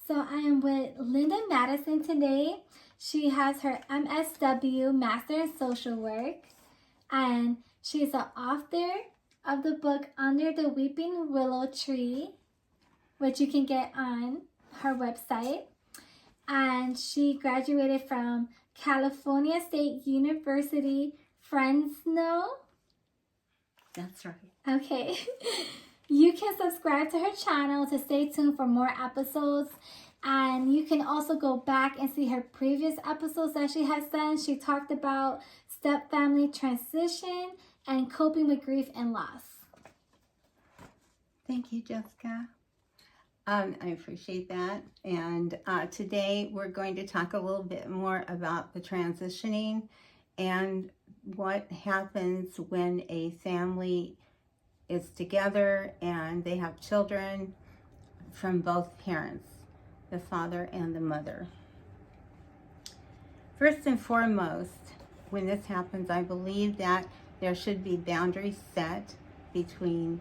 So I am with Linda Madison today. She has her MSW, Master in Social Work, and she is the author of the book Under the Weeping Willow Tree, which you can get on her website. And she graduated from California State University, Fresno. That's right. Okay. You can subscribe to her channel to stay tuned for more episodes. And you can also go back and see her previous episodes that she has done. She talked about step-family transition and coping with grief and loss. Thank you, Jessica. I appreciate that. And today we're going to talk a little bit more about the transitioning and what happens when a family is together and they have children from both parents, the father and the mother. First and foremost, when this happens, I believe that there should be boundaries set between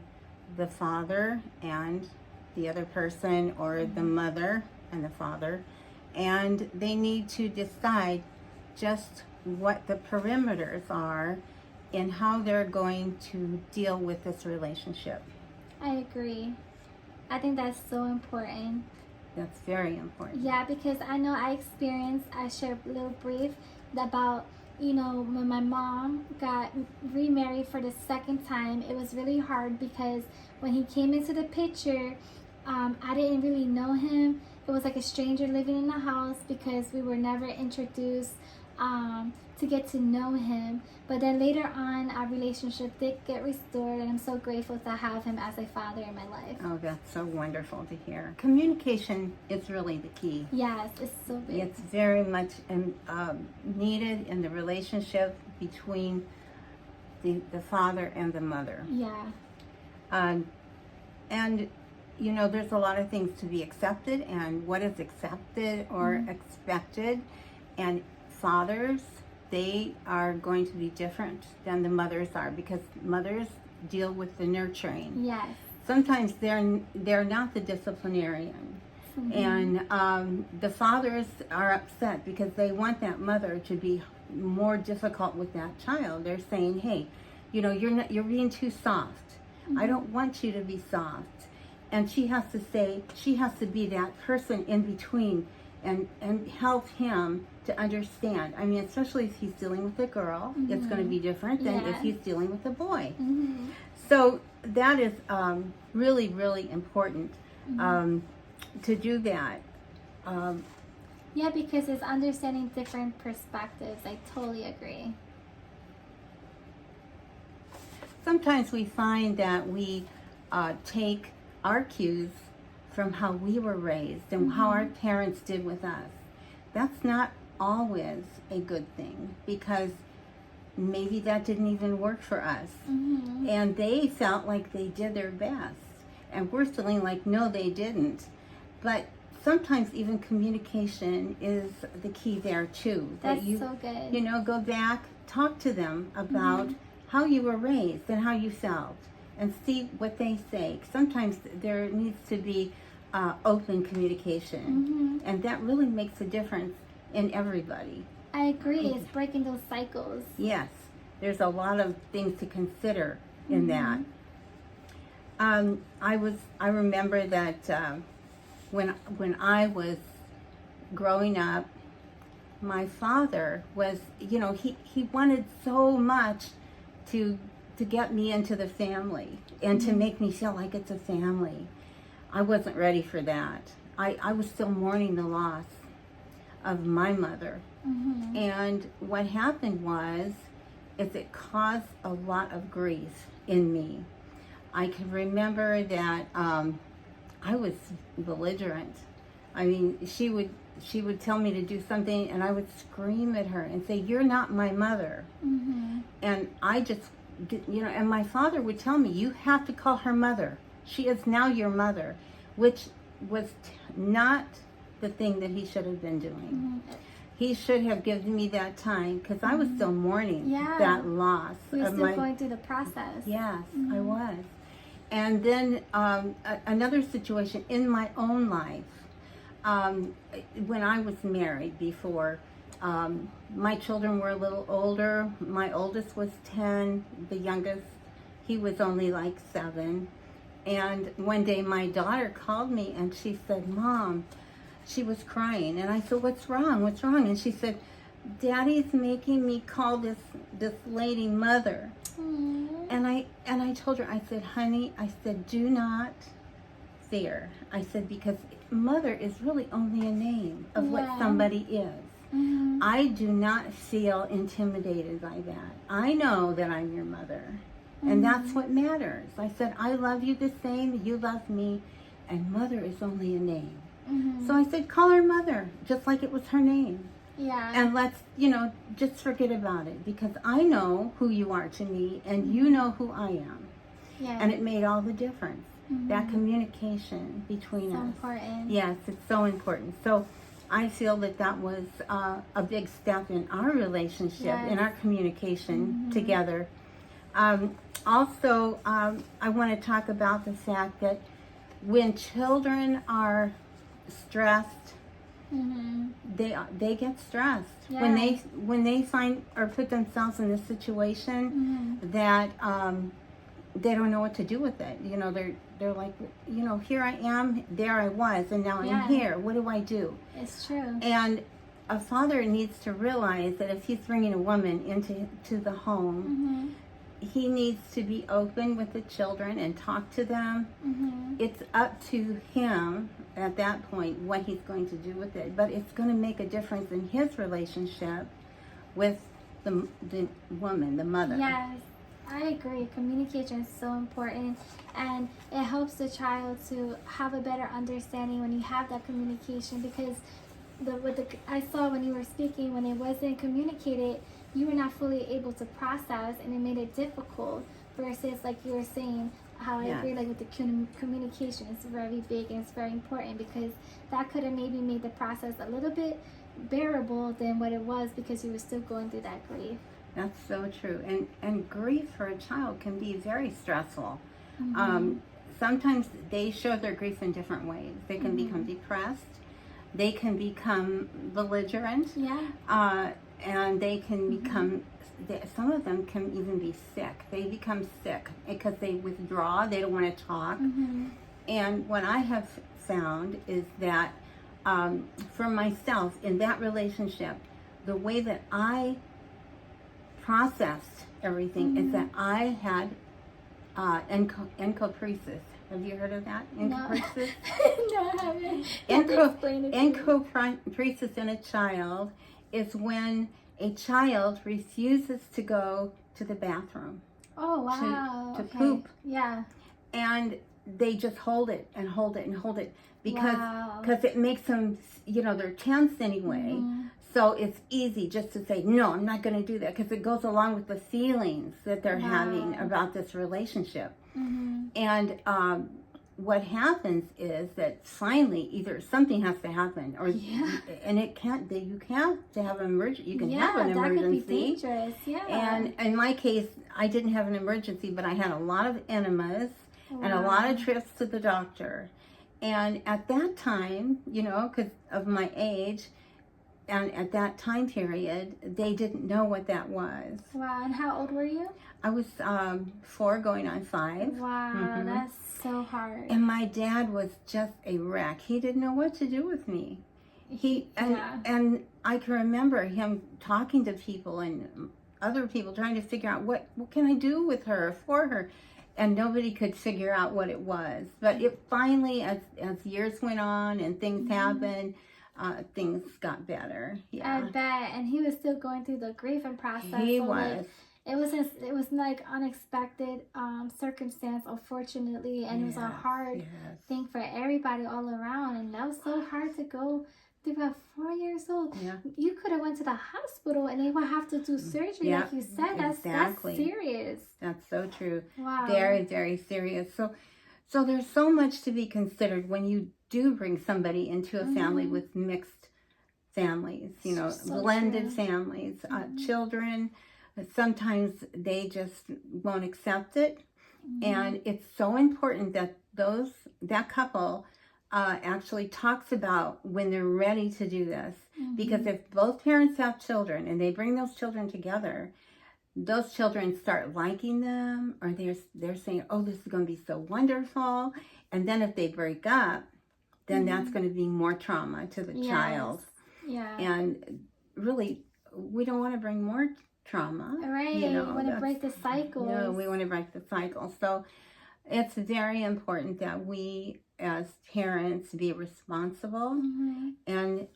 the father and the other person, or the mother and the father, and they need to decide just what the perimeters are and how they're going to deal with this relationship. I agree. I think that's so important. That's very important. Yeah, because I know I shared a little brief about, when my mom got remarried for the second time. It was really hard because when he came into the picture, I didn't really know him. It was like a stranger living in the house because we were never introduced to get to know him. But then later on, our relationship did get restored, and I'm so grateful to have him as a father in my life. Oh, that's so wonderful to hear. Communication is really the key. Yes, it's so big. It's very much needed in the relationship between the father and the mother. Yeah. And there's a lot of things to be accepted, and what is accepted or expected. And fathers, they are going to be different than the mothers are, because mothers deal with the nurturing. Yes. Sometimes they're not the disciplinarian. And the fathers are upset because they want that mother to be more difficult with that child. They're saying, hey, you're being too soft. I don't want you to be soft. And she has to be that person in between and help him to understand. I mean, especially if he's dealing with a girl, it's going to be different than if he's dealing with a boy. So that is really, really important to do that. Yeah, because it's understanding different perspectives. I totally agree. Sometimes we find that we take our cues from how we were raised and how our parents did with us. That's not always a good thing, because maybe that didn't even work for us. And they felt like they did their best, and we're feeling like, no, they didn't. But sometimes even communication is the key there too. That's so good. Go back, talk to them about how you were raised and how you felt, and see what they say. Sometimes there needs to be open communication, and that really makes a difference in everybody. I agree. It's breaking those cycles. Yes, there's a lot of things to consider in that. I remember that when I was growing up, my father was, he wanted so much to get me into the family and to make me feel like it's a family. I wasn't ready for that. I was still mourning the loss of my mother. And what happened is it caused a lot of grief in me. I can remember that I was belligerent. I mean, she would tell me to do something, and I would scream at her and say, "You're not my mother." And I just, and my father would tell me, "You have to call her mother. She is now your mother," which was not the thing that he should have been doing. He should have given me that time, because I was still mourning that loss. We were still going through the process. Yes, I was. And then another situation in my own life, um, when I was married before, my children were a little older. My oldest was 10. The youngest, he was only like 7. And one day my daughter called me and she said, Mom, she was crying. And I said, what's wrong? What's wrong? And she said, Daddy's making me call this lady mother. Aww. And I told her, I said, honey, I said, do not fear. I said, because mother is really only a name of what somebody is. Mm-hmm. I do not feel intimidated by that. I know that I'm your mother. And that's what matters. I said, I love you the same, you love me, and mother is only a name. So I said, call her mother, just like it was her name. Yeah. And let's, just forget about it, because I know who you are to me, and you know who I am. Yeah. And it made all the difference. That communication between us. So important. Yes, it's so important. So I feel that was a big step in our relationship, in our communication together. Also, I want to talk about the fact that when children are stressed, they get stressed. Yeah. When they find or put themselves in a situation that they don't know what to do with it. They're like, here I am, there I was, and now I'm here. What do I do? It's true. And a father needs to realize that if he's bringing a woman into the home, he needs to be open with the children and talk to them. It's up to him at that point what he's going to do with it, but it's going to make a difference in his relationship with the woman, the mother. Yes, I agree. Communication is so important, and it helps the child to have a better understanding when you have that communication, because I saw when you were speaking, when it wasn't communicated, you were not fully able to process, and it made it difficult, versus like you were saying, how I agree, like with the communication is very big and it's very important, because that could have maybe made the process a little bit bearable than what it was, because you were still going through that grief. That's so true. And grief for a child can be very stressful. Sometimes they show their grief in different ways. They can become depressed. They can become belligerent. Yeah. And they can become, some of them can even be sick. They become sick because they withdraw. They don't want to talk. And what I have found is that for myself in that relationship, the way that I processed everything is that I had encopresis. Have you heard of that? Encopresis? No, I haven't. Encopresis in a child is when a child refuses to go to the bathroom. Oh, wow. To poop. Yeah. And they just hold it and hold it and hold it because it makes them, they're tense anyway. So it's easy just to say, no, I'm not going to do that, because it goes along with the feelings that they're having about this relationship. And what happens is that finally either something has to happen, or and you can't have an emergency. You can have an emergency. That could be dangerous. Yeah. And in my case, I didn't have an emergency, but I had a lot of enemas and a lot of trips to the doctor. And at that time, because of my age, and at that time period, they didn't know what that was. Wow. And how old were you? I was 4 going on 5. Wow, that's so hard. And my dad was just a wreck. He didn't know what to do with me. And I can remember him talking to people and other people trying to figure out what can I do with her, for her. And nobody could figure out what it was. But it finally, as years went on and things happened, things got better. Yeah. I bet. And he was still going through the grieving process. He was. Like, it was like unexpected circumstance, unfortunately, and it was a hard thing for everybody all around. And that was so hard to go through. About 4 years old. Yeah. You could have went to the hospital and they would have to do surgery, like you said. That's serious. That's so true. Wow. Very, very serious. So there's so much to be considered when you do bring somebody into a family with mixed families, blended families, children. Sometimes they just won't accept it. And it's so important that that couple actually talks about when they're ready to do this. Mm-hmm. Because if both parents have children and they bring those children together, those children start liking them, or they're saying, oh, this is going to be so wonderful. And then if they break up, then that's going to be more trauma to the child. Yeah. And really, we don't want to bring more trauma. Right. You know, we want to break the cycle. No, we want to break the cycle. So it's very important that we as parents be responsible, and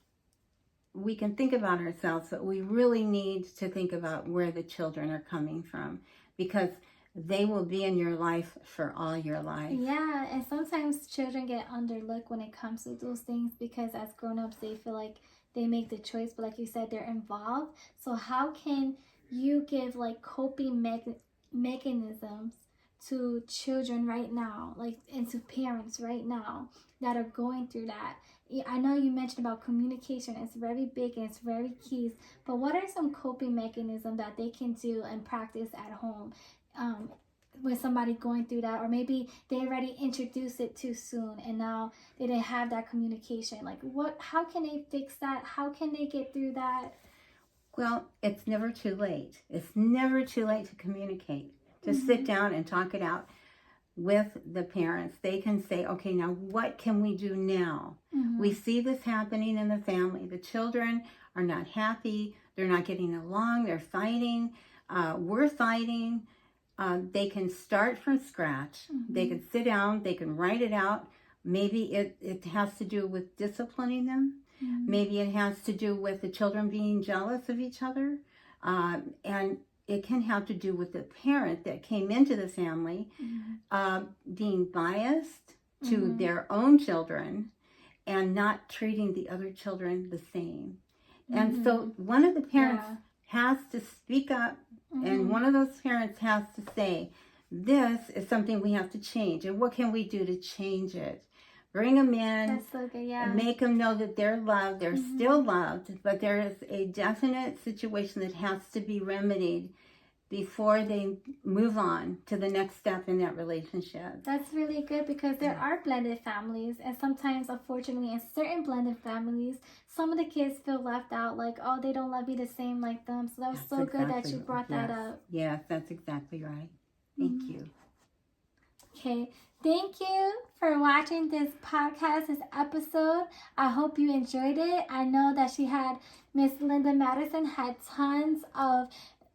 we can think about ourselves, but we really need to think about where the children are coming from, because they will be in your life for all your life. Yeah, and sometimes children get underlooked when it comes to those things, because as grown-ups they feel like they make the choice, but like you said, they're involved. So how can you give like coping mechanisms to children right now, like, and to parents right now that are going through that? I know you mentioned about communication. It's very big and it's very key. But what are some coping mechanisms that they can do and practice at home with somebody going through that? Or maybe they already introduced it too soon and now they didn't have that communication. Like, how can they fix that? How can they get through that? Well, it's never too late. It's never too late to communicate, to sit down and talk it out with the parents. They can say, okay, now what can we do now? We see this happening in the family. The children are not happy. They're not getting along. They're fighting. We're fighting. They can start from scratch. They can sit down. They can write it out. Maybe it has to do with disciplining them. Maybe it has to do with the children being jealous of each other. And it can have to do with the parent that came into the family being biased to their own children and not treating the other children the same. And so one of the parents has to speak up, and one of those parents has to say, this is something we have to change, and what can we do to change it? Bring them in. That's so good, yeah. And make them know that they're loved. They're still loved, but there is a definite situation that has to be remedied before they move on to the next step in that relationship. That's really good, because there are blended families, and sometimes, unfortunately, in certain blended families, some of the kids feel left out, like, oh, they don't love me the same like them. So that was so good that you brought that up. Yes, that's exactly right. Thank you. Okay, thank you for watching this podcast, this episode. I hope you enjoyed it. I know that Miss Linda Madison had tons of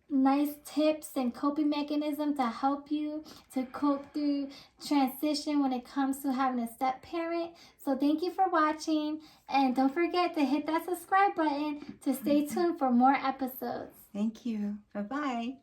nice tips and coping mechanisms to help you to cope through transition when it comes to having a step parent. So thank you for watching, and don't forget to hit that subscribe button to stay tuned for more episodes. Thank you. Bye-bye.